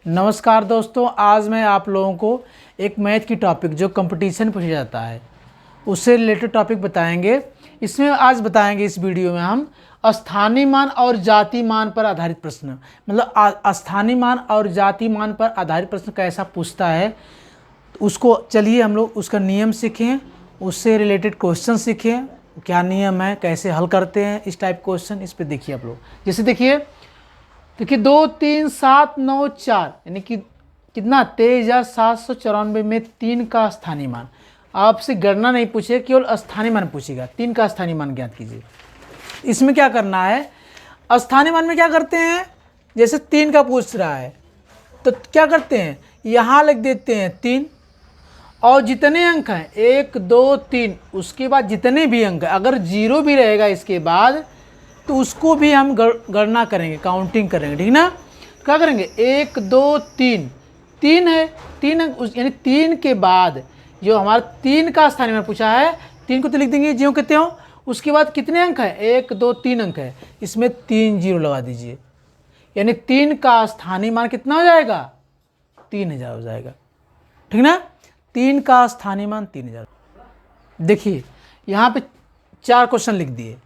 नमस्कार दोस्तों, आज मैं आप लोगों को एक मैथ की टॉपिक जो कंपटीशन पूछा जाता है उससे रिलेटेड टॉपिक बताएंगे। इसमें आज बताएंगे इस वीडियो में हम स्थानीय मान और जाति मान पर आधारित प्रश्न, मतलब स्थानीय मान और जाति मान पर आधारित प्रश्न कैसा पूछता है उसको चलिए हम लोग उसका नियम सीखें, उससे रिलेटेड क्वेश्चन सीखें, क्या नियम है, कैसे हल करते हैं इस टाइप क्वेश्चन। इस पर देखिए आप लोग, जैसे देखिए 2 3 7 9 4 यानी कि कितना 23,794 में 3 का स्थानीय मान। आपसे गणना नहीं पूछे, केवल स्थानीय मान पूछेगा। 3 का स्थानीय मान ज्ञात कीजिए। इसमें क्या करना है, स्थानीय मान में क्या करते हैं, जैसे 3 का पूछ रहा है तो क्या करते हैं, यहाँ लिख देते हैं 3 और जितने अंक हैं 1 2 3, उसके बाद जितने भी अंक हैं अगर 0 भी रहेगा इसके बाद तो उसको भी हम गणना करेंगे, काउंटिंग करेंगे, ठीक ना। क्या करेंगे, 1 2 3, 3 है, 3 अंक यानी 3 के बाद जो हमारा 3 का स्थानीय मान पूछा है 3 को तो लिख देंगे ज्यों कहते हो। उसके बाद कितने अंक है, 1 2 3 अंक है, इसमें 3 0 लगा दीजिए, यानी 3 का स्थानीय मान कितना हो जाएगा, 3000 हो जाएगा, ठीक ना। 3 का स्थानीय मान 3000। देखिए यहाँ पे 4 क्वेश्चन लिख दिए,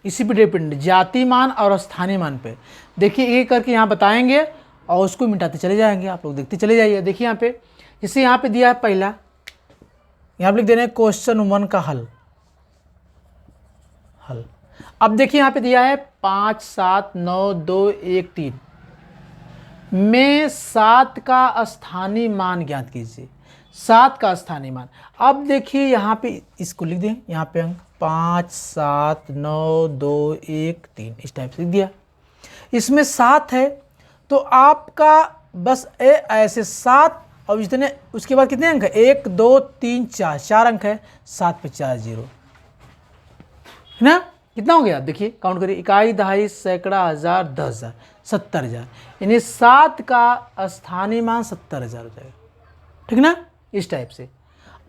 इसी पे डिपेंड जाति मान और स्थानीय मान पे। देखिए एक करके यहाँ बताएंगे और उसको मिटाते चले जाएंगे, आप लोग देखते चले जाइए। देखिए यहाँ पे जैसे यहाँ पे दिया है पहला, यहाँ पे लिख देना है क्वेश्चन 1 का हल। अब देखिए यहाँ पे दिया है 5 7 9 2 1 3 में 7 का स्थानीय मान ज्ञात कीजिए। 7 का स्थानीय मान। अब देखिए यहाँ पे इसको लिख दें, यहाँ पे अंक 5 7 9 2 1 3 इस टाइप से लिख दिया। इसमें 7 है तो आपका बस ऐसे 7 और जितने उसके बाद कितने अंक है, 1 2 3 4, 4 अंक है, 7 पे 4 0 है ना। कितना हो गया, देखिए काउंट करिए, इकाई दहाई सैकड़ा हजार 10,000 70,000, यानी 7 का स्थानीय मान 70,000 हो जाएगा, ठीक ना, इस टाइप से।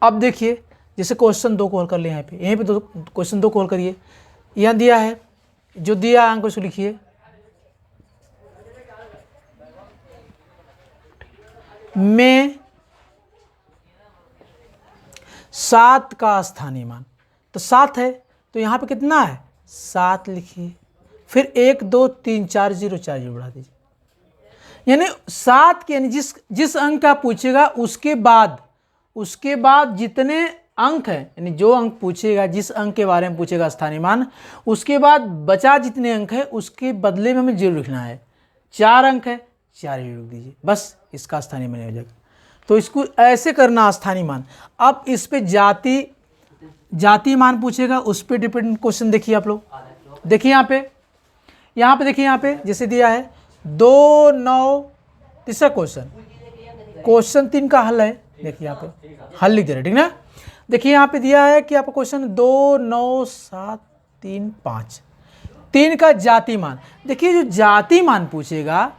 अब देखिए जैसे क्वेश्चन 2 को हल कर ले, यहाँ पे यहीं पे क्वेश्चन 2 को हल करिए। यहाँ दिया है, जो दिया अंक उसको लिखिए, में 7 का स्थानीय मान, तो 7 है तो यहाँ पे कितना है 7 लिखिए, फिर 1 2 3 4 0 4 0 बढ़ा दीजिए, यानी 7 के यानी जिस अंक का पूछेगा उसके बाद जितने अंक है, यानी जो अंक पूछेगा, जिस अंक के बारे में पूछेगा स्थानीय मान, उसके बाद बचा जितने अंक है उसके बदले में हमें 0 लिखना है। 4 अंक है, 4 0 लिख दीजिए, बस इसका स्थानीय मान हो जाएगा। तो इसको ऐसे करना स्थानीय मान। अब इस पे जाति मान पूछेगा, उस पर डिपेंड क्वेश्चन देखिए आप लोग। देखिए यहाँ पे देखिए, यहाँ पे जैसे दिया है 2 9, तीसरा क्वेश्चन 3 का हल है। देखिए यहाँ पे हल लिख दे रहे, ठीक ना। देखिए यहाँ पे दिया है कि आपका क्वेश्चन 2 9 7 3 5, 3 का जाति मान। देखिए जो जाति मान पूछेगा,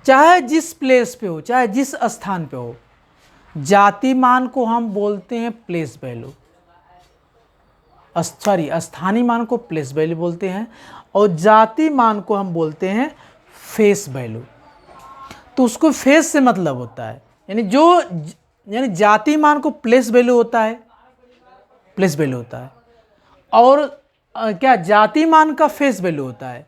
चाहे जिस प्लेस पे हो, चाहे जिस स्थान पे हो, जाति मान को हम बोलते हैं प्लेस वैल्यू, सॉरी स्थानीय मान को प्लेस वैल्यू बोलते हैं और जाति मान को हम बोलते हैं फेस वैल्यू। तो उसको फेस से मतलब होता है, यानी जाति मान को प्लेस वैल्यू होता है, और क्या जाति मान का फेस वैल्यू होता है।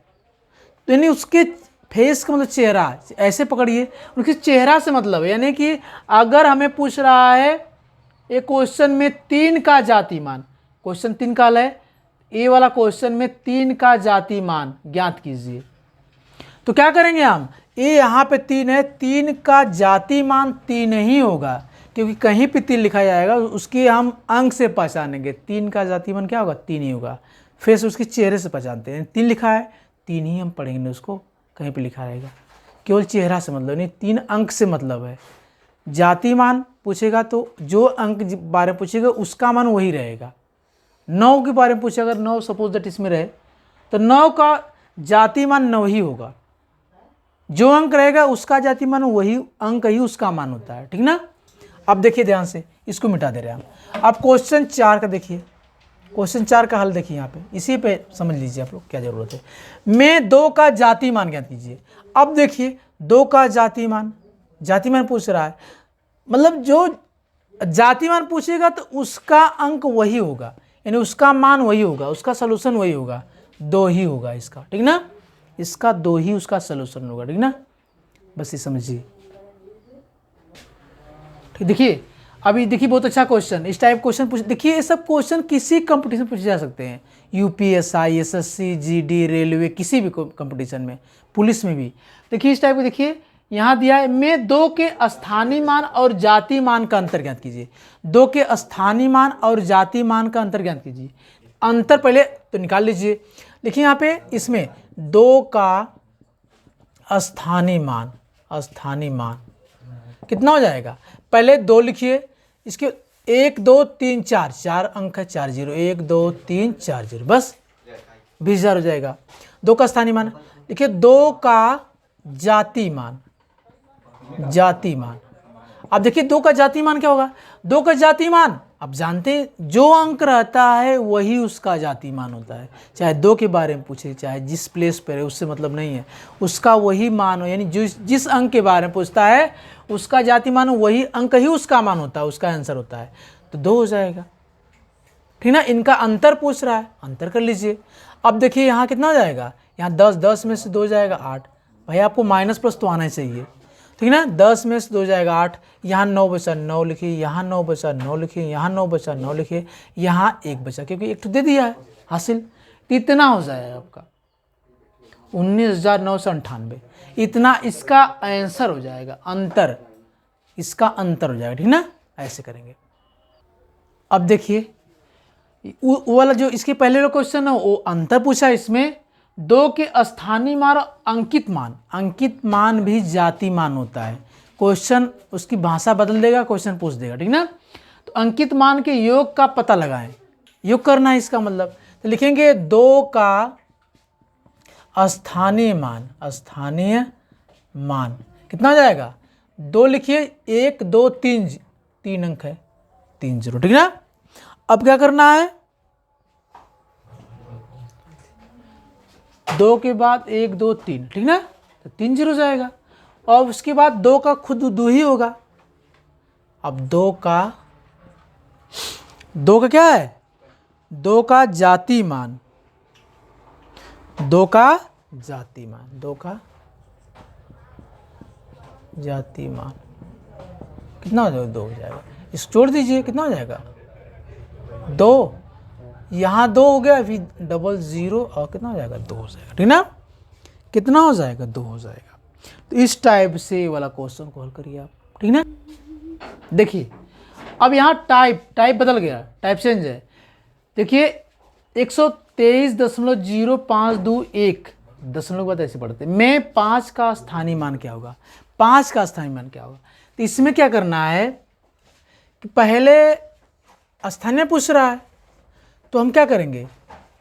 तो यानी उसके फेस का मतलब चेहरा, ऐसे पकड़िए, उनके चेहरा से मतलब है, यानी कि अगर हमें पूछ रहा है एक क्वेश्चन में 3 का जाति मान, क्वेश्चन 3 का हल है, ये वाला क्वेश्चन में 3 का जाति मान ज्ञात कीजिए, तो क्या करेंगे हम, ये यहाँ पे 3 है, 3 का जाति मान 3 ही होगा, क्योंकि कहीं पे 3 लिखा जाएगा उसकी हम अंक से पहचानेंगे। 3 का जाति मान क्या होगा, 3 ही होगा। फेस उसके चेहरे से पहचानते हैं, 3 लिखा है 3 ही हम पढ़ेंगे, उसको कहीं पे लिखा रहेगा, केवल चेहरा से मतलब नहीं, 3 अंक से मतलब है। जाति मान पूछेगा तो जो अंक बारे में पूछेगा उसका मान वही रहेगा। 9 के बारे में पूछेगा, अगर 9 सपोज दैट इसमें रहे तो 9 का जाति मान 9 ही होगा, जो अंक रहेगा उसका जाति मान वही अंक ही उसका मान होता है, ठीक ना। अब देखिए ध्यान से, इसको मिटा दे रहे हैं हम। अब क्वेश्चन 4 का देखिए, क्वेश्चन 4 का हल देखिए, यहाँ पे इसी पे समझ लीजिए आप लोग क्या जरूरत है। में 2 का जाति मान ज्ञात कीजिए। अब देखिए 2 का जाति मान, जातिमान पूछ रहा है, मतलब जो जातिमान पूछेगा तो उसका अंक वही होगा, यानी उसका मान वही होगा, उसका सलूशन वही होगा, 2 ही होगा इसका, ठीक ना, इसका 2 ही उसका सलूशन होगा, ठीक ना, बस ये समझिए। ठीक, देखिए अभी देखिए बहुत अच्छा क्वेश्चन, इस टाइप क्वेश्चन पूछ, देखिए ये सब क्वेश्चन किसी कंपटीशन पूछे जा सकते हैं, यूपीएसआई, एसएससी, जीडी, रेलवे, किसी भी कंपटीशन में, पुलिस में भी। देखिए इस टाइप को देखिए, यहाँ दिया है, में 2 के स्थानीय मान और जाति मान का अंतर ज्ञात कीजिए। 2 के स्थानीय मान और जाति मान का अंतर ज्ञात कीजिए। अंतर पहले तो निकाल लीजिए। देखिए यहाँ पे इसमें 2 का स्थानीय मान कितना हो जाएगा, पहले 2 लिखिए, इसके 1 2 3 4, 4 अंक है, 4 0, 1 2 3 4 0, बस 20,000 हो जाएगा। 2 का स्थानीय मान, देखिए 2 का जाति मान, अब देखिए 2 का जाति मान क्या होगा, 2 का जाति मान अब जानते हैं जो अंक रहता है वही उसका जाति मान होता है, चाहे 2 के बारे में पूछे, चाहे जिस प्लेस पर है उससे मतलब नहीं है, उसका वही मान हो, यानी जिस अंक के बारे में पूछता है उसका जाति मान वही अंक ही उसका मान होता है, उसका आंसर होता है, तो 2 हो जाएगा, ठीक ना। इनका अंतर पूछ रहा है, अंतर कर लीजिए। अब देखिए यहाँ कितना हो जाएगा, यहाँ 10 में से 2 जाएगा 8, भाई आपको माइनस प्लस तो आना ही चाहिए, ठीक ना। 10 में से 2 जाएगा 8, यहाँ 9 बचा 9 लिखिए, यहाँ 9 बचा 9 लिखिए, यहाँ 9 बचा 9 लिखिए, यहाँ 1 बचा, क्योंकि 1 तो दे दिया है हासिल, इतना हो जाएगा आपका 19,998, इतना इसका आंसर हो जाएगा, अंतर, इसका अंतर हो जाएगा, ठीक ना, ऐसे करेंगे। अब देखिए वो वाला जो इसके पहले वाला क्वेश्चन है वो अंतर पूछा, इसमें 2 के स्थानीय मान और अंकित मान भी जाति मान होता है, क्वेश्चन उसकी भाषा बदल देगा, क्वेश्चन पूछ देगा, ठीक ना। तो अंकित मान के योग का पता लगाएं, योग करना है इसका मतलब, तो लिखेंगे 2 का स्थानीय मान कितना हो जाएगा, 2 लिखिए, 1 2 3 अंक है, 3 0, ठीक ना। अब क्या करना है, 2 के बाद 1 2 3, ठीक ना, तो 3 0 जाएगा, और उसके बाद 2 का खुद 2 ही होगा। अब 2 का क्या है, 2 का जाति मान, 2 का जाति मान कितना हो जाएगा, 2 हो जाएगा, इसको जोड़ दीजिए, कितना हो जाएगा 2, यहाँ 2 हो गया, फिर 00 और कितना हो जाएगा 2 हो जाएगा, ठीक ना, कितना हो जाएगा 2 हो जाएगा। तो इस टाइप से वाला क्वेश्चन को हल करिए आप, ठीक ना। देखिए अब यहाँ टाइप बदल गया, टाइप चेंज है। देखिए 123.0521 दशमलव के बाद ऐसे पढ़ते में 5 का स्थानीय मान क्या होगा, 5 का स्थानीय मान क्या होगा। तो इसमें क्या करना है कि पहले स्थानीय पूछ रहा है तो हम क्या करेंगे,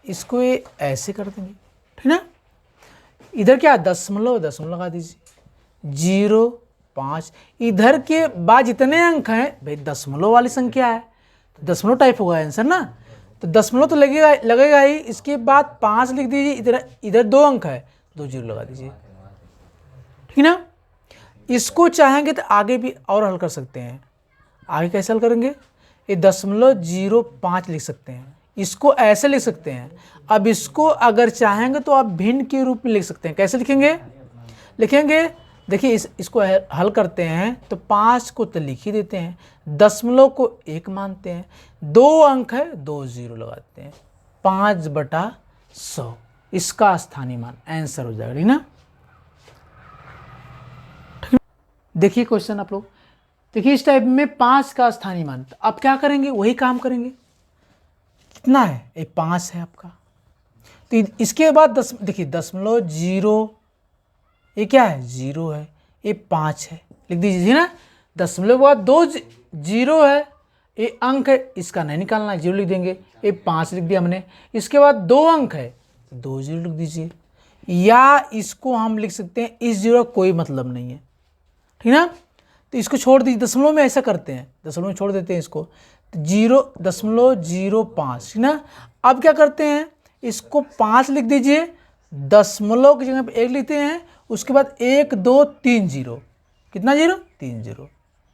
इसको ये ऐसे कर देंगे, ठीक ना। इधर क्या दशमलव लगा दीजिए, 0 5, इधर के बाद जितने अंक हैं भाई दशमलव वाली संख्या है तो दशमलव टाइप होगा आंसर ना, तो दशमलव तो लगेगा ही, इसके बाद 5 लिख दीजिए, इधर 2 अंक है, 2 0 लगा दीजिए, ठीक ना। इसको चाहेंगे तो आगे भी और हल कर सकते हैं, आगे कैसे हल करेंगे, ये 0.05 लिख सकते हैं, इसको ऐसे लिख सकते हैं। अब इसको अगर चाहेंगे तो आप भिन्न के रूप में लिख सकते हैं, कैसे लिखेंगे देखिए इसको हल करते हैं तो 5 को तो लिख ही देते हैं, दशमलव को 1 मानते हैं, 2 अंक है, 2 0 लगाते हैं, 5/100 इसका स्थानीय मान आंसर हो जाएगा, ठीक ना। देखिए क्वेश्चन आप लोग देखिए, इस टाइप में 5 का स्थानीय मान, तो आप क्या करेंगे, वही काम करेंगे, कितना है, ये 5 है आपका, तो इसके बाद देखिए 0.0 ये क्या है 0 है, ये 5 है, लिख दीजिए ना, दशमलव के बाद 2 0 है, ये अंक है, इसका नहीं निकालना, 0 लिख देंगे, ये 5 लिख दिया हमने, इसके बाद 2 अंक है, 2 0 लिख दीजिए, या इसको हम लिख सकते हैं इस 0 कोई मतलब नहीं है, ठीक ना, तो इसको छोड़ दीजिए, दशमलव में ऐसा करते हैं, दशमलव में छोड़ देते हैं इसको, 0.05, ठीक ना। अब क्या करते हैं, इसको 5 लिख दीजिए, दशमलव की जगह पे 1 लिखते हैं, उसके बाद 1 2 3 0, कितना जीरो, 3 जीरो।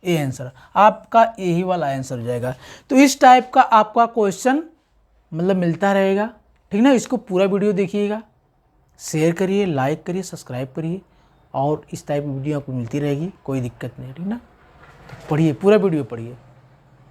ए आंसर आपका यही वाला आंसर हो जाएगा। तो इस टाइप का आपका क्वेश्चन मतलब मिलता रहेगा, ठीक ना। इसको पूरा वीडियो देखिएगा, शेयर करिए, लाइक करिए, सब्सक्राइब करिए, और इस टाइप की वीडियो आपको मिलती रहेगी, कोई दिक्कत नहीं, ठीक ना। तो पढ़िए, पूरा वीडियो पढ़िए।